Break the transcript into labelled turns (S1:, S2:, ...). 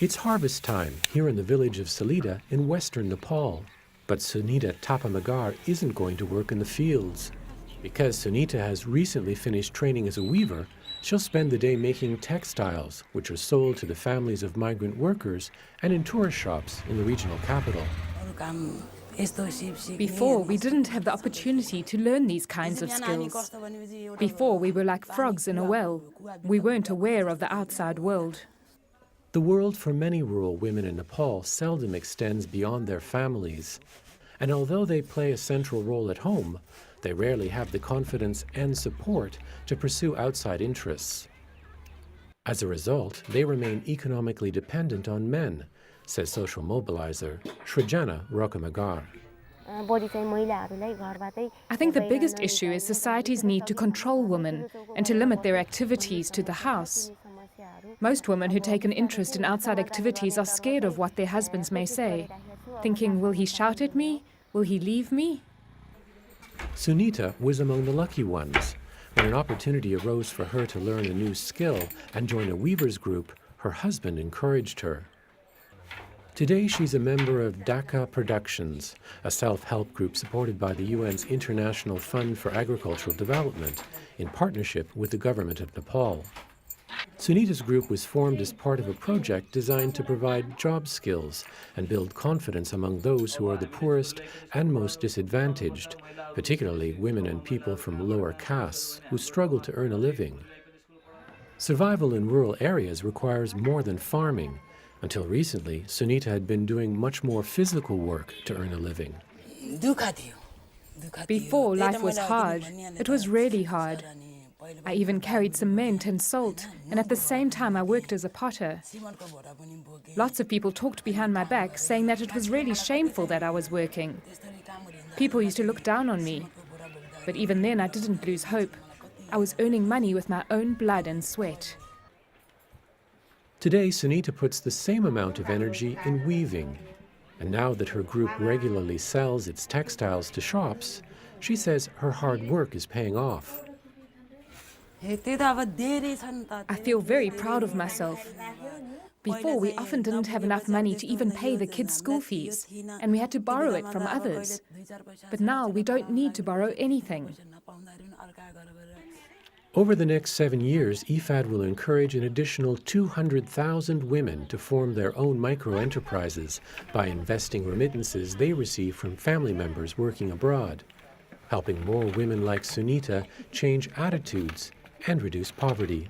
S1: It's harvest time here in the village of Salida in western Nepal. But Sunita Thapa Margar isn't going to work in the fields. Because Sunita has recently finished training as a weaver, she'll spend the day making textiles, which are sold to the families of migrant workers and in tourist shops in the regional capital.
S2: Before, we didn't have the opportunity to learn these kinds of skills. Before, we were like frogs in a well. We weren't aware of the outside world.
S1: The world for many rural women in Nepal seldom extends beyond their families. And although they play a central role at home, they rarely have the confidence and support to pursue outside interests. As a result, they remain economically dependent on men, says social mobilizer Sunita Thapa Margar.
S2: I think the biggest issue is society's need to control women and to limit their activities to the house. Most women who take an interest in outside activities are scared of what their husbands may say, thinking, will he shout at me? Will he leave me?
S1: Sunita was among the lucky ones. When an opportunity arose for her to learn a new skill and join a weavers group, her husband encouraged her. Today she's a member of Dhaka Productions, a self-help group supported by the UN's International Fund for Agricultural Development in partnership with the government of Nepal. Sunita's group was formed as part of a project designed to provide job skills and build confidence among those who are the poorest and most disadvantaged, particularly women and people from lower castes who struggle to earn a living. Survival in rural areas requires more than farming. Until recently, Sunita had been doing much more physical work to earn a living.
S2: Before, life was hard. It was really hard. I even carried cement and salt, and at the same time I worked as a potter. Lots of people talked behind my back, saying that it was really shameful that I was working. People used to look down on me. But even then I didn't lose hope. I was earning money with my own blood and sweat.
S1: Today, Sunita puts the same amount of energy in weaving. And now that her group regularly sells its textiles to shops, she says her hard work is paying off.
S2: I feel very proud of myself. Before, we often didn't have enough money to even pay the kids' school fees, and we had to borrow it from others. But now we don't need to borrow anything.
S1: Over the next 7 years, IFAD will encourage an additional 200,000 women to form their own micro-enterprises by investing remittances they receive from family members working abroad, helping more women like Sunita change attitudes and reduce poverty.